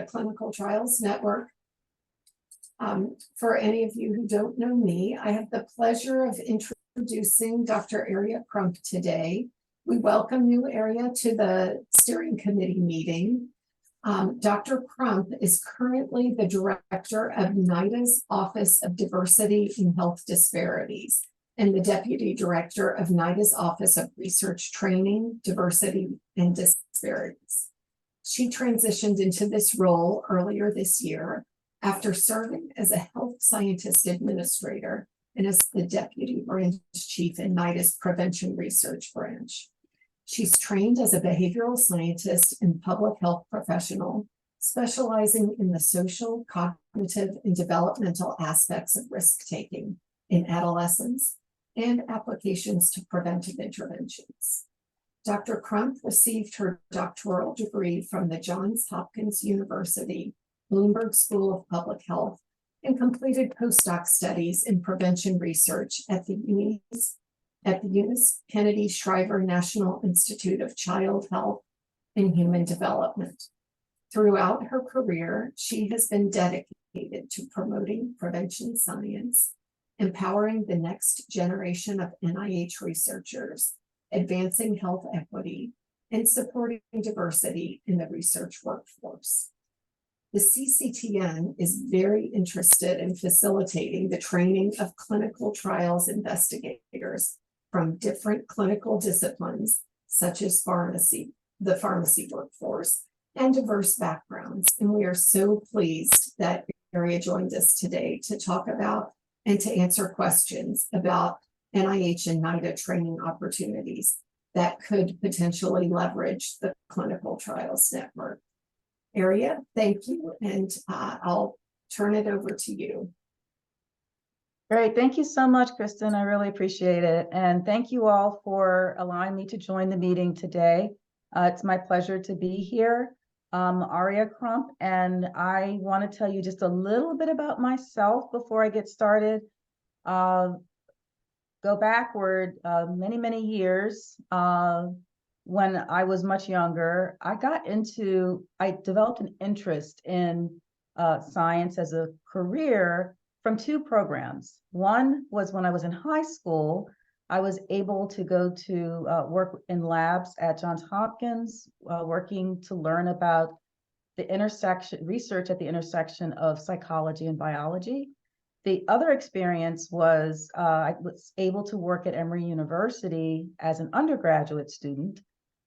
Clinical Trials Network. For any of you who don't know me, I have the pleasure of introducing Dr. Aria Crump today. We welcome you, Aria, to the steering committee meeting. Dr. Crump is currently the director of NIDA's Office of Diversity and Health Disparities and the deputy director of NIDA's Office of Research Training, Diversity, and Disparities. She transitioned into this role earlier this year after serving as a health scientist administrator and as the deputy branch chief in NIDA's prevention research branch. She's trained as a behavioral scientist and public health professional, specializing in the social, cognitive, and developmental aspects of risk-taking in adolescents and applications to preventive interventions. Dr. Crump received her doctoral degree from the Johns Hopkins University Bloomberg School of Public Health and completed postdoc studies in prevention research at the Eunice Kennedy Shriver National Institute of Child Health and Human Development. Throughout her career, she has been dedicated to promoting prevention science, empowering the next generation of NIH researchers, advancing health equity, and supporting diversity in the research workforce. The CCTN is very interested in facilitating the training of clinical trials investigators from different clinical disciplines, such as the pharmacy workforce, and diverse backgrounds. And we are so pleased that Aria joined us today to talk about and to answer questions about NIH and NIDA training opportunities that could potentially leverage the Clinical Trials Network. Aria, thank you, and I'll turn it over to you. Great. Thank you so much, Kristen. I really appreciate it. And thank you all for allowing me to join the meeting today. It's my pleasure to be here. Aria Crump, and I want to tell you just a little bit about myself before I get started. Go backward many, many years. When I was much younger, I developed an interest in science as a career from two programs. One was when I was in high school, I was able to go to work in labs at Johns Hopkins, working to learn about the research at the intersection of psychology and biology. The other experience was I was able to work at Emory University as an undergraduate student,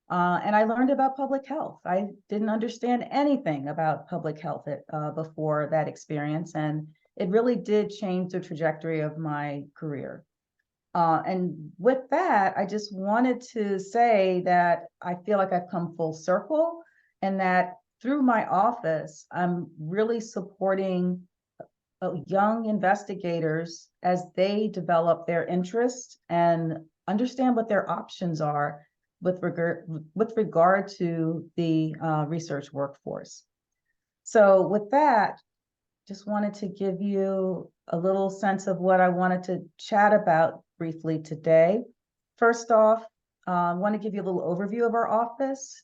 and I learned about public health. I didn't understand anything about public health before that experience, and it really did change the trajectory of my career. And with that, I just wanted to say that I feel like I've come full circle, and that through my office, I'm really supporting young investigators as they develop their interest and understand what their options are with regard to the research workforce. So with that, just wanted to give you a little sense of what I wanted to chat about briefly today. First off, I want to give you a little overview of our office,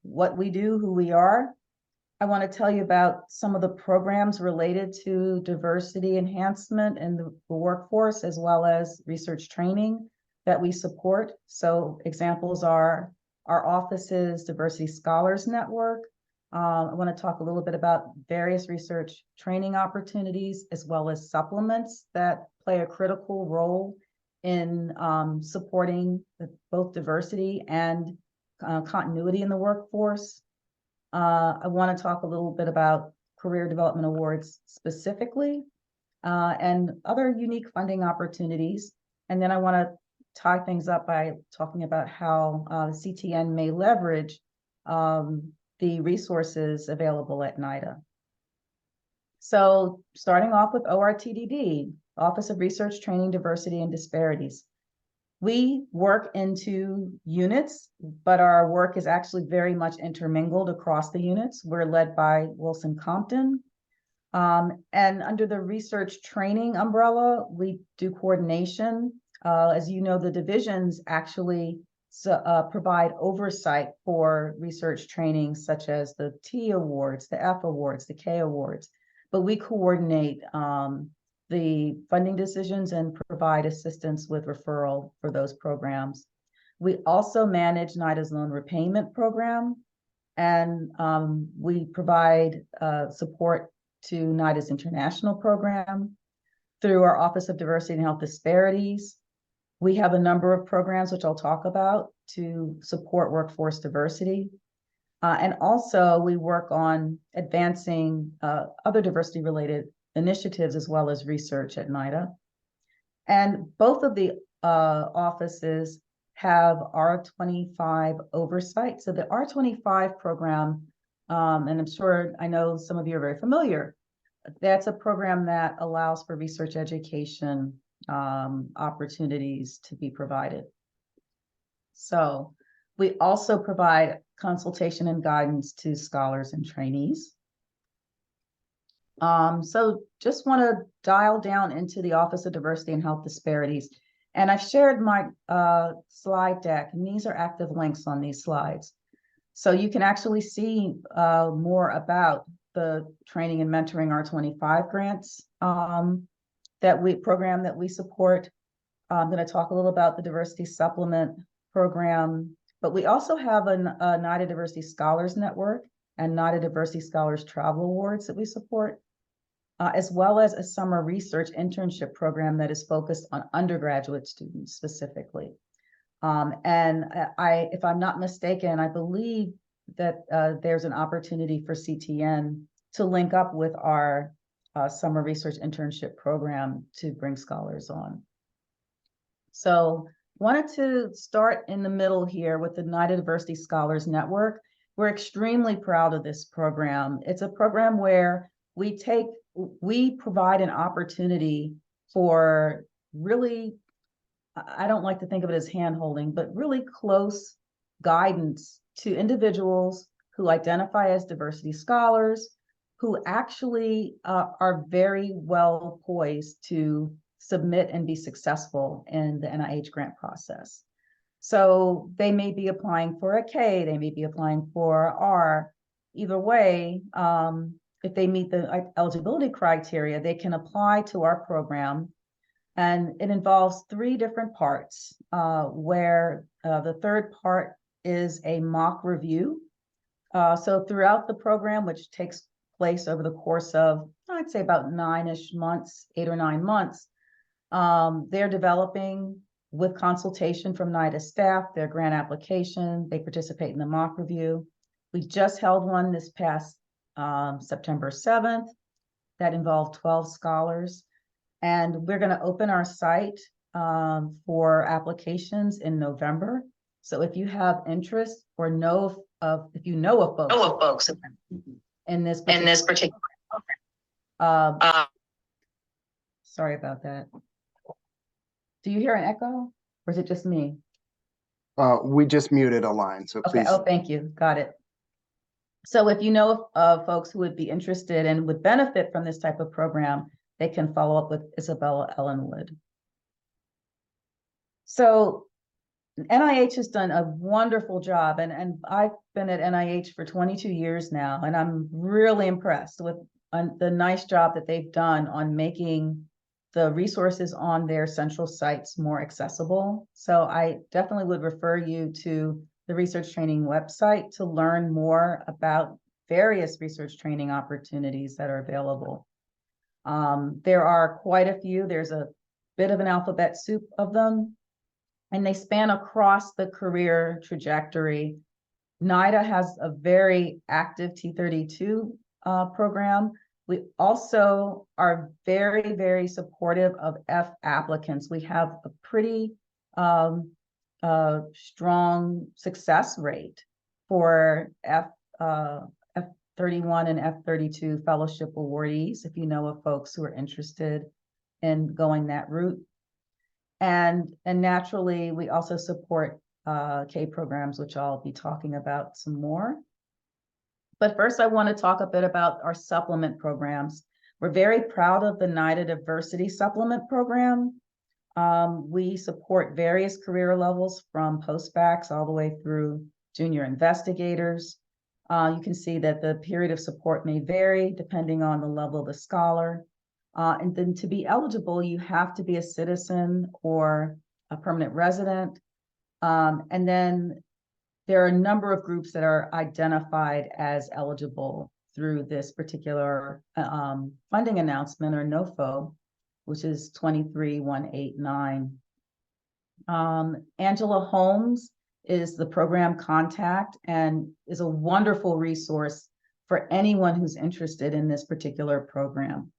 what we do, who we are. I want to tell you about some of the programs related to diversity enhancement in the workforce, as well as research training that we support. So examples are our office's Diversity Scholars Network. I want to talk a little bit about various research training opportunities, as well as supplements that play a critical role in supporting both diversity and continuity in the workforce. I want to talk a little bit about career development awards specifically, and other unique funding opportunities. And then I want to tie things up by talking about how CTN may leverage the resources available at NIDA. So starting off with ORTDD, Office of Research Training, Diversity, and Disparities. We work into units, but our work is actually very much intermingled across the units. We're led by Wilson Compton. And under the research training umbrella, we do coordination. As you know, the divisions actually provide oversight for research training such as the T awards, the F awards, the K awards, but we coordinate the funding decisions and provide assistance with referral for those programs. We also manage NIDA's loan repayment program, and we provide support to NIDA's international program through our Office of Diversity and Health Disparities. We have a number of programs, which I'll talk about, to support workforce diversity. And also we work on advancing other diversity-related initiatives as well as research at NIDA. And both of the offices have R25 oversight. So the R25 program, and I know some of you are very familiar, that's a program that allows for research education opportunities to be provided. So we also provide consultation and guidance to scholars and trainees. So just want to dial down into the Office of Diversity and Health Disparities. And I've shared my slide deck, and these are active links on these slides. So you can actually see more about the training and mentoring R25 grants program that we support. I'm going to talk a little about the Diversity Supplement program, but we also have a NIDA Diversity Scholars Network and NIDA Diversity Scholars Travel Awards that we support, as well as a summer research internship program that is focused on undergraduate students specifically. And if I'm not mistaken, I believe that there's an opportunity for CTN to link up with our summer research internship program to bring scholars on. So wanted to start in the middle here with the NIDA Diversity Scholars Network. We're extremely proud of this program. It's a program where we provide an opportunity for really, I don't like to think of it as hand-holding, but really close guidance to individuals who identify as diversity scholars, who actually are very well poised to submit and be successful in the NIH grant process. So they may be applying for a K, they may be applying for R. Either way, if they meet the eligibility criteria, they can apply to our program. And it involves 3 different parts, where the third part is a mock review. So throughout the program, which takes place over the course of, I'd say about 9-ish months, 8 or 9 months, they're developing with consultation from NIDA staff, their grant application, they participate in the mock review. We just held one this past September 7th that involved 12 scholars. And we're going to open our site for applications in November. So if you have interest or if you know of folks in this particular program, sorry about that. Do you hear an echo, or is it just me? We just muted a line, so okay. please. Oh, thank you. Got it. So if you know of folks who would be interested and would benefit from this type of program, they can follow up with Isabella Ellenwood. So NIH has done a wonderful job, and I've been at NIH for 22 years now, and I'm really impressed with the nice job that they've done on making the resources on their central sites more accessible. So I definitely would refer you to the research training website to learn more about various research training opportunities that are available. There are quite a few. There's a bit of an alphabet soup of them, and they span across the career trajectory. NIDA has a very active T32 program. We also are very, very supportive of F applicants. We have a pretty strong success rate for F31 and F32 fellowship awardees, if you know of folks who are interested in going that route. And naturally, we also support K programs, which I'll be talking about some more. But first, I want to talk a bit about our supplement programs. We're very proud of the NIDA Diversity Supplement Program. We support various career levels from postbacks all the way through junior investigators. You can see that the period of support may vary depending on the level of the scholar. And then to be eligible, you have to be a citizen or a permanent resident. And then there are a number of groups that are identified as eligible through this particular funding announcement, or NOFO, which is 23189. Angela Holmes is the program contact and is a wonderful resource for anyone who's interested in this particular program.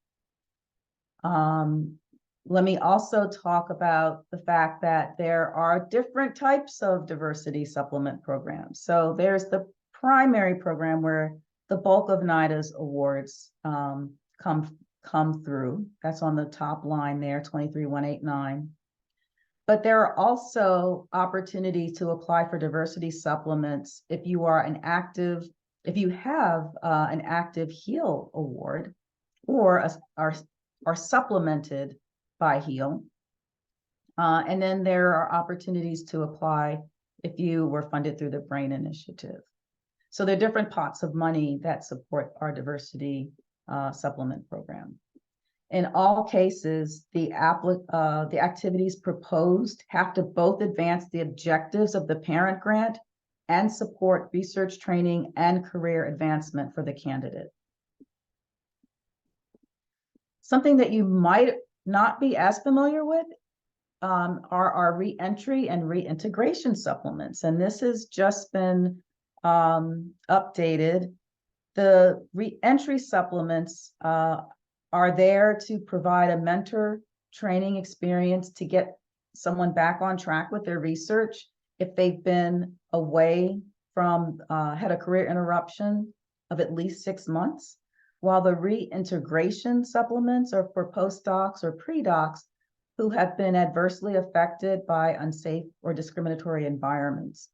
Let me also talk about the fact that there are different types of diversity supplement programs. So there's the primary program where the bulk of NIDA's awards come through. That's on the top line there, 23189. But there are also opportunities to apply for diversity supplements if you have an active HEAL award, or are supplemented by HEAL. And then there are opportunities to apply if you were funded through the BRAIN initiative. So there are different pots of money that support our diversity supplement program. In all cases, the activities proposed have to both advance the objectives of the parent grant and support research training and career advancement for the candidate. Something that you might not be as familiar with are our reentry and reintegration supplements. And this has just been updated. The reentry supplements are there to provide a mentor training experience to get someone back on track with their research if they've been away from, had a career interruption of at least 6 months, while the reintegration supplements are for postdocs or pre-docs who have been adversely affected by unsafe or discriminatory environments.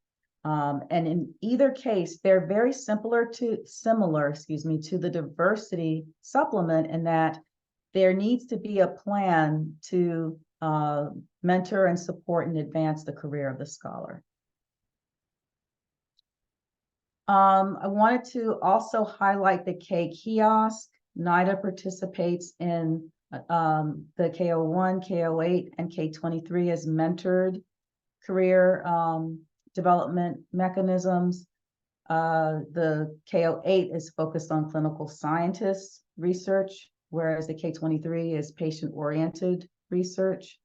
And in either case, they're very similar to the diversity supplement, in that there needs to be a plan to mentor and support and advance the career of the scholar. I wanted to also highlight the K kiosk. NIDA participates in the K01, K08, and K23 as mentored career development mechanisms. The K08 is focused on clinical scientists research, whereas the K23 is patient-oriented research.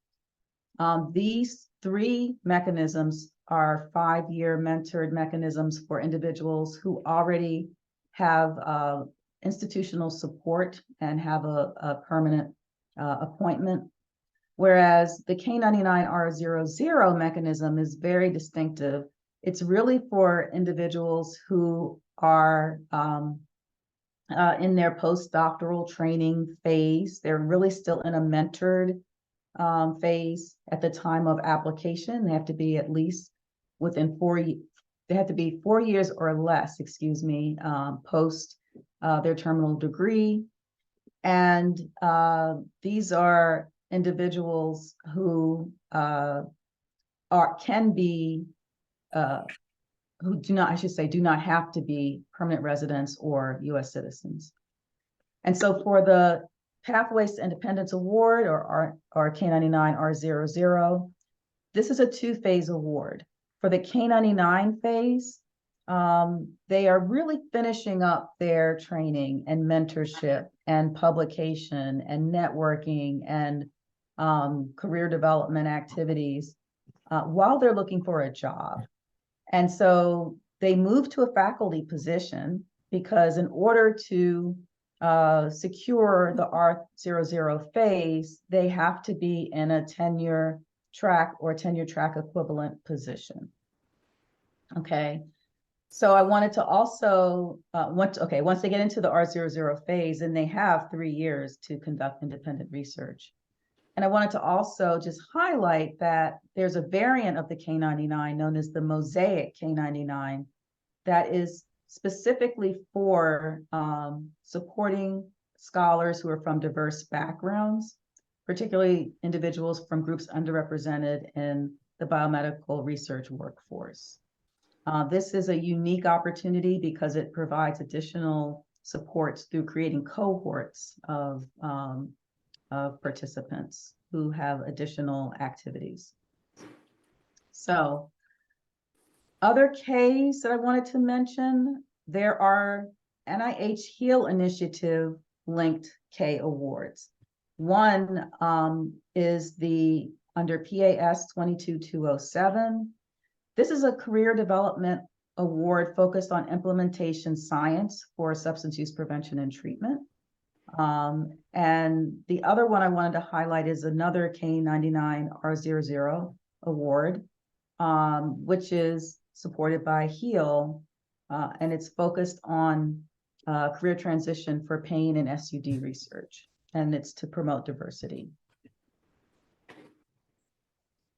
These three mechanisms are 5-year mentored mechanisms for individuals who already have institutional support and have a permanent appointment. Whereas the K99R00 mechanism is very distinctive. It's really for individuals who are in their postdoctoral training phase. They're really still in a mentored phase at the time of application. They have to be at least within 4 years. They have to be 4 years or less, post their terminal degree. And these are individuals who do not have to be permanent residents or U.S. citizens. And so for the Pathways to Independence Award, or K99R00, this is a 2-phase award. For the K99 phase, they are really finishing up their training and mentorship and publication and networking and career development activities while they're looking for a job. And so they move to a faculty position because in order to secure the R00 phase, they have to be in a tenure track or tenure track equivalent position. Okay. So I wanted to also, once they get into the R00 phase, and they have 3 years to conduct independent research. And I wanted to also just highlight that there's a variant of the K99 known as the Mosaic K99 that is specifically for supporting scholars who are from diverse backgrounds. particularly individuals from groups underrepresented in the biomedical research workforce. This is a unique opportunity because it provides additional supports through creating cohorts of participants who have additional activities. So, other Ks that I wanted to mention, there are NIH HEAL Initiative linked K awards. One is the under PAS 22207. This is a career development award focused on implementation science for substance use prevention and treatment. And the other one I wanted to highlight is another K99R00 award, which is supported by HEAL, and it's focused on career transition for pain and SUD research, and it's to promote diversity.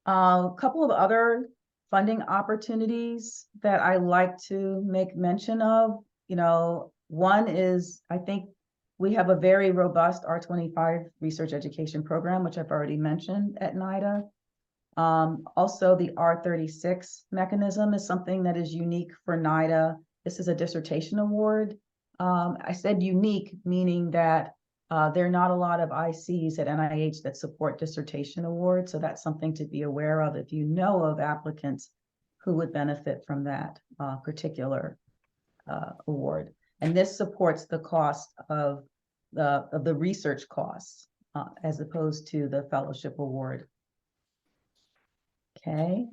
A couple of other funding opportunities that I like to make mention of, one is, I think we have a very robust R25 research education program, which I've already mentioned at NIDA. Also, the R36 mechanism is something that is unique for NIDA. This is a dissertation award. I said unique, meaning that there are not a lot of ICs at NIH that support dissertation awards. So that's something to be aware of if you know of applicants who would benefit from that particular award. And this supports the cost of the research costs as opposed to the fellowship award. Okay,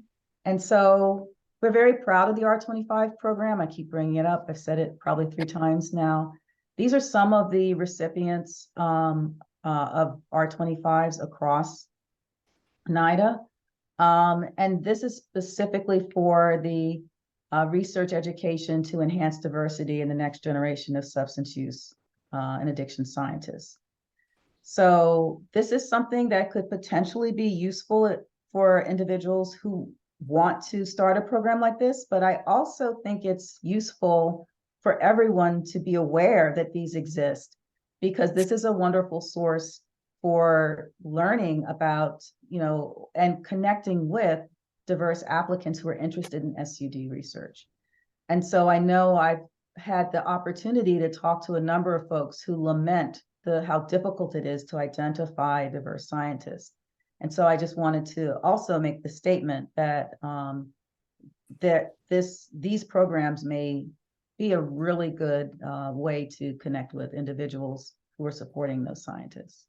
and so we're very proud of the R25 program. I keep bringing it up. I've said it probably 3 times now. These are some of the recipients of R25s across NIDA. And this is specifically for the research education to enhance diversity in the next generation of substance use and addiction scientists. So this is something that could potentially be useful for individuals who want to start a program like this, but I also think it's useful for everyone to be aware that these exist, because this is a wonderful source for learning about, and connecting with diverse applicants who are interested in SUD research. And so I know I've had the opportunity to talk to a number of folks who lament how difficult it is to identify diverse scientists. And so I just wanted to also make the statement that these programs may be a really good way to connect with individuals who are supporting those scientists.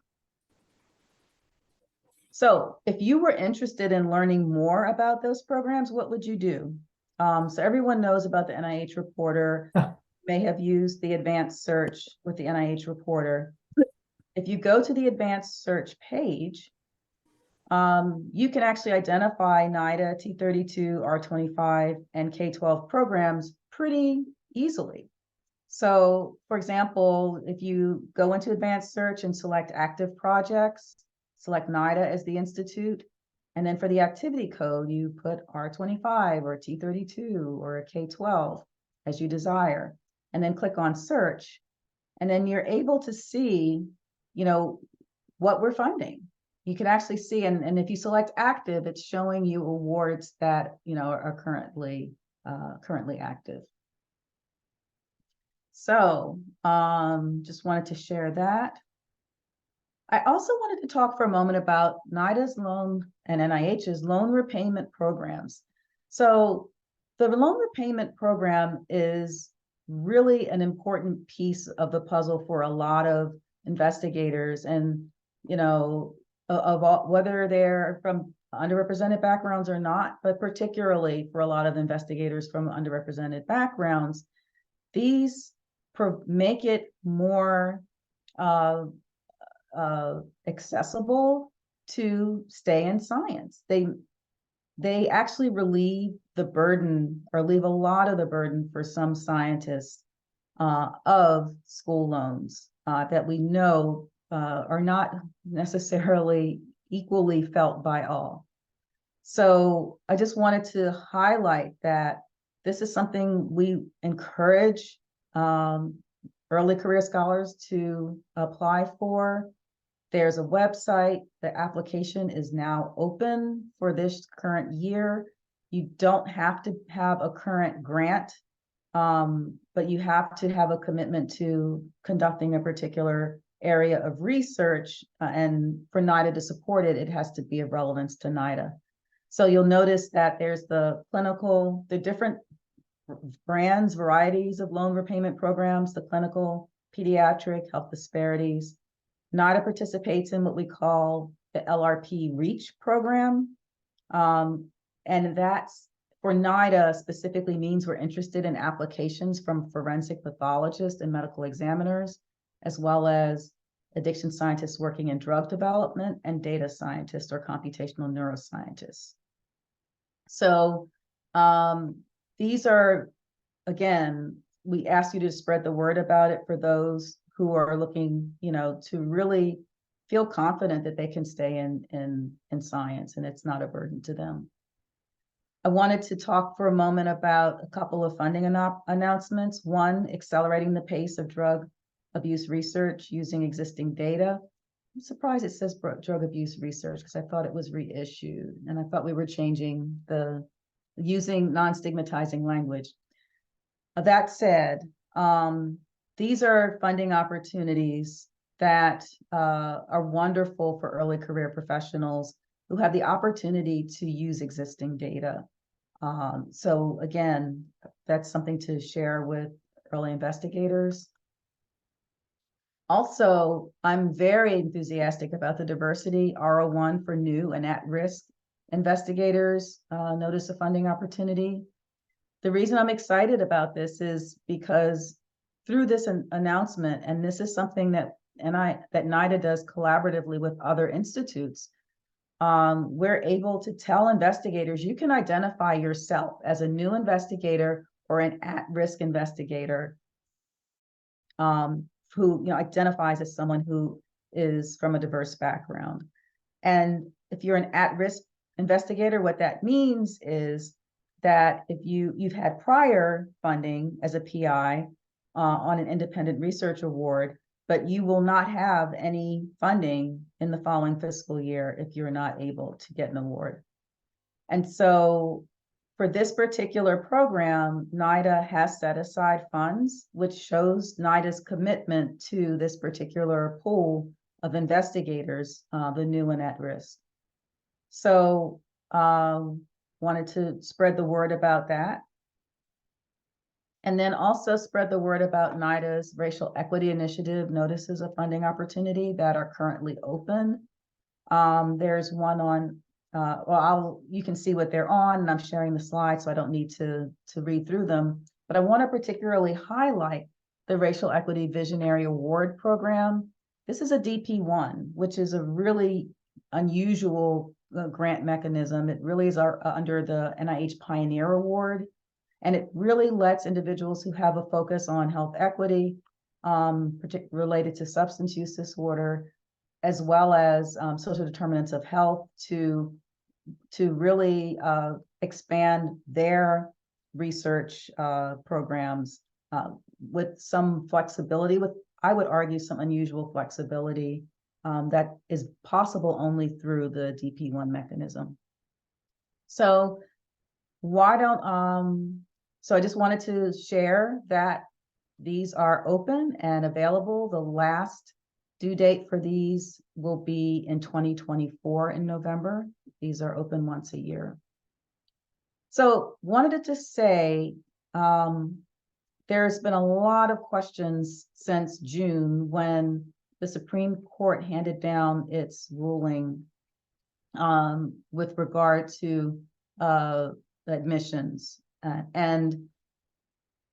So if you were interested in learning more about those programs, what would you do? So everyone knows about the NIH Reporter, may have used the advanced search with the NIH Reporter. If you go to the advanced search page, you can actually identify NIDA, T32, R25, and K12 programs pretty easily. So, for example, if you go into advanced search and select active projects, select NIDA as the institute, and then for the activity code, you put R25 or T32 or a K12 as you desire, and then click on search. And then you're able to see, what we're funding. You can actually see, and if you select active, it's showing you awards that, are currently active. So just wanted to share that. I also wanted to talk for a moment about NIDA's loan and NIH's loan repayment programs. So the loan repayment program is really an important piece of the puzzle for a lot of investigators, and of all, whether they're from underrepresented backgrounds or not, but particularly for a lot of investigators from underrepresented backgrounds, these make it more accessible to stay in science. They actually relieve the burden, or leave a lot of the burden for some scientists of school loans that we know are not necessarily equally felt by all. So I just wanted to highlight that this is something we encourage early career scholars to apply for. There's a website. The application is now open for this current year. You don't have to have a current grant, but you have to have a commitment to conducting a particular area of research, and for NIDA to support it, it has to be of relevance to NIDA. So you'll notice that there's the different brands, varieties of loan repayment programs, the clinical, pediatric, health disparities. NIDA participates in what we call the LRP REACH program. And that's for NIDA specifically means we're interested in applications from forensic pathologists and medical examiners, as well as addiction scientists working in drug development and data scientists or computational neuroscientists. So these are, again, we ask you to spread the word about it for those who are looking, to really feel confident that they can stay in science and it's not a burden to them. I wanted to talk for a moment about a couple of funding announcements. One, accelerating the pace of drug abuse research using existing data. I'm surprised it says drug abuse research because I thought it was reissued and I thought we were changing using non-stigmatizing language. That said, these are funding opportunities that are wonderful for early career professionals who have the opportunity to use existing data. So again, that's something to share with early investigators. Also, I'm very enthusiastic about the diversity R01 for new and at-risk investigators notice of funding opportunity. The reason I'm excited about this is because through this announcement, and this is something that NIDA does collaboratively with other institutes, we're able to tell investigators you can identify yourself as a new investigator or an at-risk investigator who identifies as someone who is from a diverse background. And if you're an at-risk investigator, what that means is that if you've had prior funding as a PI on an independent research award, but you will not have any funding in the following fiscal year if you're not able to get an award. And so for this particular program, NIDA has set aside funds, which shows NIDA's commitment to this particular pool of investigators, the new and at risk. So wanted to spread the word about that. And then also spread the word about NIDA's Racial Equity Initiative notices of funding opportunity that are currently open. There's one on, you can see what they're on, and I'm sharing the slides, so I don't need to read through them. But I want to particularly highlight the Racial Equity Visionary Award Program. This is a DP1, which is a really unusual grant mechanism. It really is under the NIH Pioneer Award. And it really lets individuals who have a focus on health equity, particularly related to substance use disorder, as well as social determinants of health, to really expand their research programs with some flexibility, with, I would argue, some unusual flexibility that is possible only through the DP1 mechanism. So why don't, so I just wanted to share that these are open and available. The last due date for these will be in 2024 in November. These are open once a year. So wanted to just say, there's been a lot of questions since June when the Supreme Court handed down its ruling with regard to admissions. And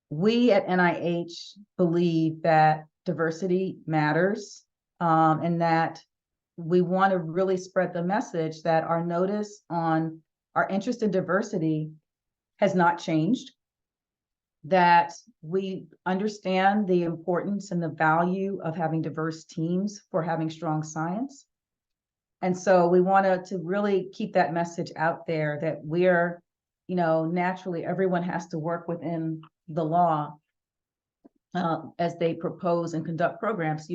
we at NIH believe that diversity matters, and that we want to really spread the message that our notice on our interest in diversity has not changed, that we understand the importance and the value of having diverse teams for having strong science. And so we wanted to really keep that message out there that we're, naturally everyone has to work within the law as they propose and conduct programs,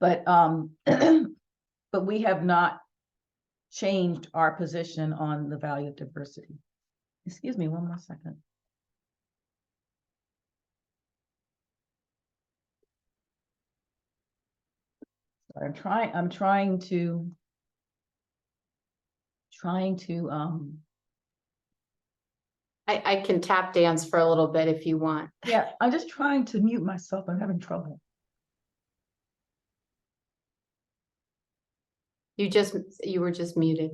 But but we have not changed our position on the value of diversity. Excuse me, one more second. Sorry, I'm trying to I can tap dance for a little bit if you want. yeah, I'm just trying to mute myself. I'm having trouble. You were just muted.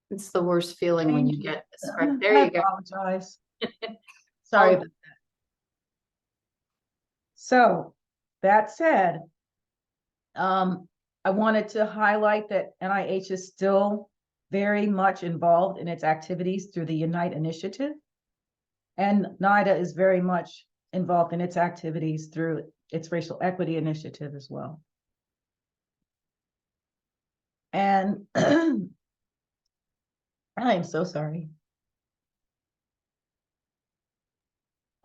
It's the worst feeling when you get this. There I you go. apologize. Sorry about that. So that said, I wanted to highlight that NIH is still very much involved in its activities through the Unite initiative. And NIDA is very much involved in its activities through its racial equity initiative as well. And I am so sorry.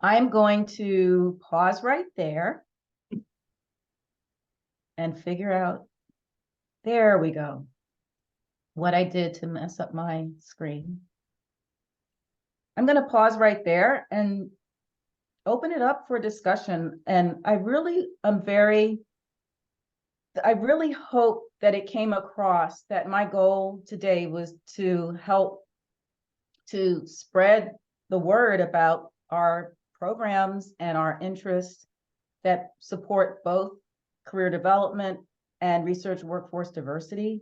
I'm going to pause right there and figure out, there we go, what I did to mess up my screen. I'm going to pause right there and open it up for discussion. And I really hope that it came across that my goal today was to help to spread the word about our programs and our interests that support both career development and research workforce diversity.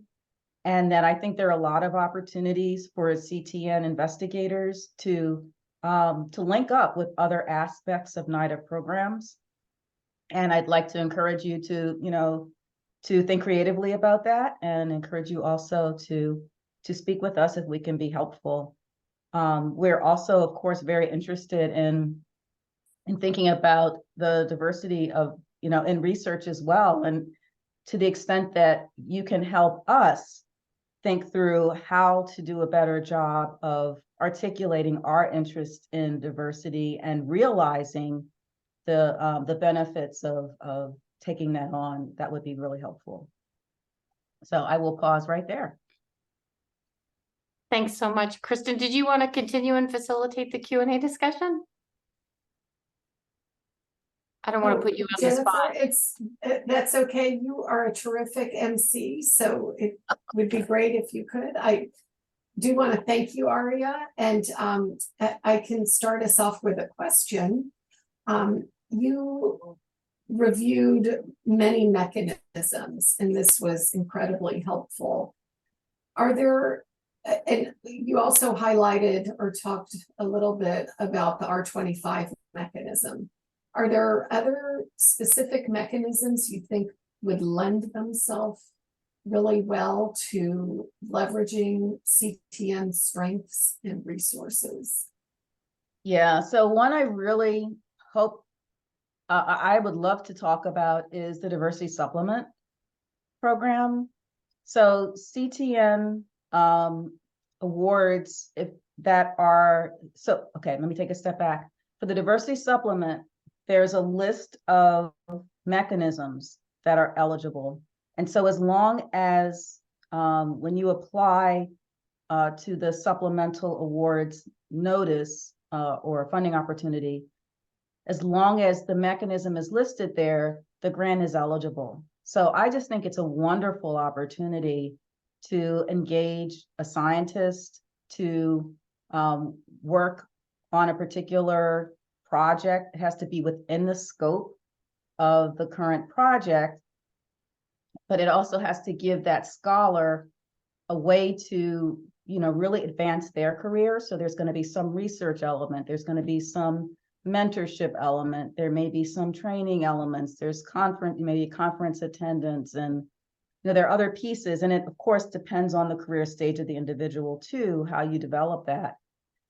And that I think there are a lot of opportunities for CTN investigators to link up with other aspects of NIDA programs. And I'd like to encourage you to, to think creatively about that, and encourage you also to speak with us if we can be helpful. We're also, of course, very interested in thinking about the diversity of, in research as well. And to the extent that you can help us think through how to do a better job of articulating our interest in diversity and realizing the benefits of taking that on, that would be really helpful. So I will pause right there. Thanks so much. Kristen, did you want to continue and facilitate the Q&A discussion? I don't want to put you on the Jennifer, spot. that's okay. You are a terrific MC, so it would be great if you could. I do want to thank you, Aria, and I can start us off with a question. You reviewed many mechanisms, and this was incredibly helpful. Are there, and you also highlighted or talked a little bit about the R25 mechanism. Are there other specific mechanisms you think would lend themselves really well to leveraging CTN strengths and resources? Yeah, so one I really hope I would love to talk about is the diversity supplement program. So CTN awards, if that are, so, okay, let me take a step back. For the diversity supplement, there's a list of mechanisms that are eligible. And so as long as when you apply to the supplemental awards notice or funding opportunity, as long as the mechanism is listed there, the grant is eligible. So I just think it's a wonderful opportunity to engage a scientist to work on a particular project. It has to be within the scope of the current project, but it also has to give that scholar a way to, really advance their career. So there's going to be some research element, there's going to be some mentorship element, there may be some training elements, there's maybe conference attendance, and there are other pieces. And it of course depends on the career stage of the individual too, how you develop that.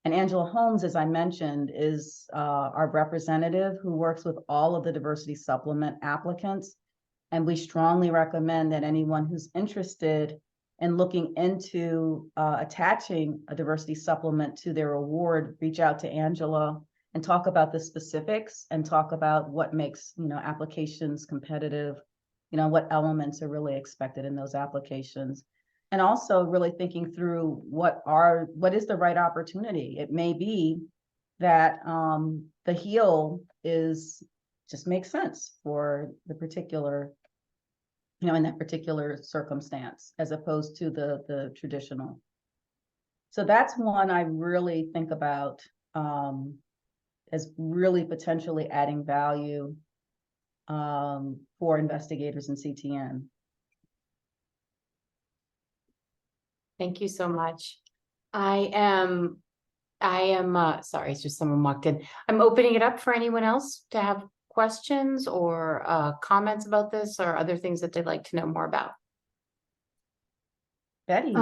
And Angela Holmes, as I mentioned, is our representative who works with all of the diversity supplement applicants. And we strongly recommend that anyone who's interested and looking into attaching a diversity supplement to their award, reach out to Angela and talk about the specifics and talk about what makes, applications competitive, what elements are really expected in those applications. And also really thinking through what is the right opportunity. It may be that the HEAL just makes sense for the particular, in that particular circumstance, as opposed to the traditional. So that's one I really think about as really potentially adding value for investigators in CTN. Thank you so much. I am, sorry, it's just someone walked in. I'm opening it up for anyone else to have questions or comments about this or other things that they'd like to know more about. Betty.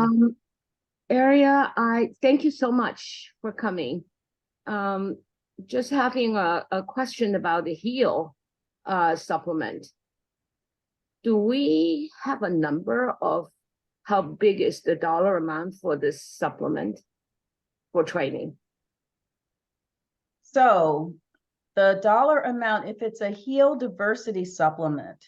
Aria, I thank you so much for coming. Just having a question about the HEAL supplement. Do we have a number of how big is the dollar amount for this supplement for training? So the dollar amount, if it's a HEAL diversity supplement,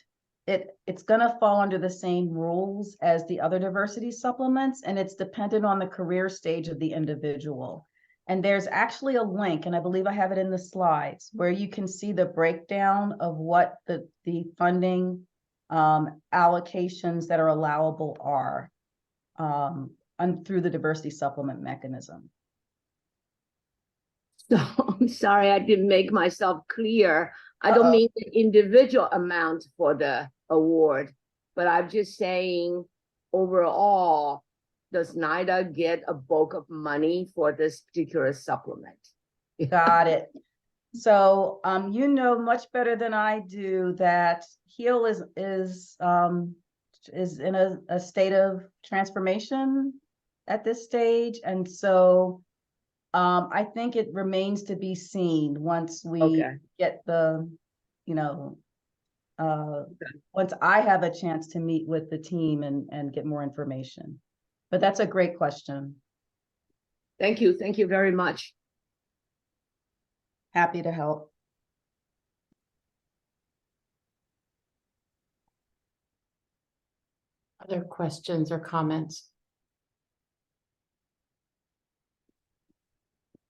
it's going to fall under the same rules as the other diversity supplements, and it's dependent on the career stage of the individual. And there's actually a link, and I believe I have it in the slides, where you can see the breakdown of what the funding allocations that are allowable are through the diversity supplement mechanism. So I'm sorry, I didn't make myself clear. I don't mean the individual amount for the award, but I'm just saying overall, does NIDA get a bulk of money for this particular supplement? Got it. So you know much better than I do that HEAL is in a state of transformation at this stage, and so I think it remains to be seen once we get the, once I have a chance to meet with the team and get more information. But that's a great question. Thank you. Thank you very much. Happy to help. Other questions or comments?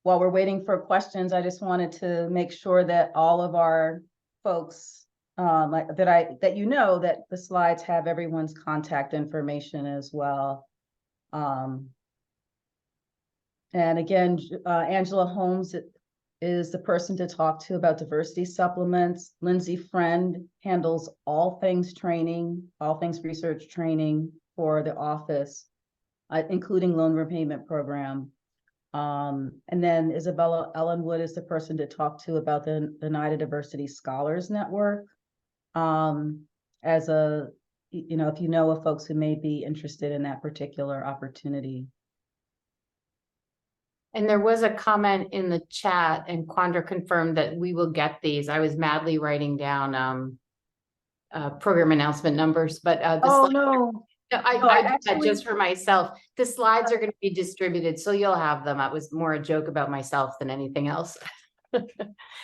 While we're waiting for questions, I just wanted to make sure that all of our folks, that the slides have everyone's contact information as well. And again, Angela Holmes is the person to talk to about diversity supplements. Lindsay Friend handles all things training, all things research training for the office, including loan repayment program. And then Isabella Ellenwood is the person to talk to about the NIDA Diversity Scholars Network. As a, if you know of folks who may be interested in that particular opportunity. And there was a comment in the chat, and Quandra confirmed that we will get these. I was madly writing down program announcement numbers, but I did that just for myself. The slides are going to be distributed, so you'll have them. That was more a joke about myself than anything else.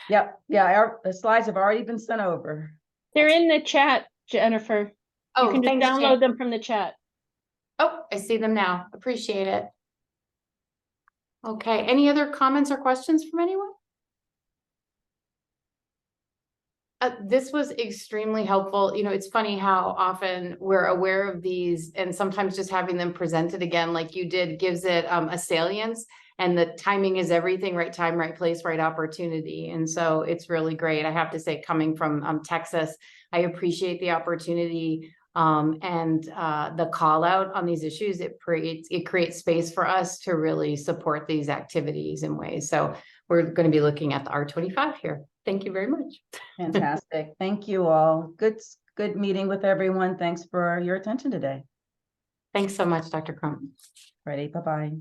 Yep. Yeah, the slides have already been sent over. They're in the chat, Jennifer. Oh, you can just thanks, download Jen. them from the chat. Oh, I see them now. Appreciate it. Okay, any other comments or questions from anyone? This was extremely helpful. It's funny how often we're aware of these, and sometimes just having them presented again, like you did, gives it a salience, and the timing is everything, right time, right place, right opportunity. And so it's really great. I have to say, coming from Texas, I appreciate the opportunity and the call out on these issues. It creates space for us to really support these activities in ways. So we're going to be looking at the R25 here. Thank you very much. Fantastic. Thank you all. Good meeting with everyone. Thanks for your attention today. Thanks so much, Dr. Crump. Ready. Bye-bye.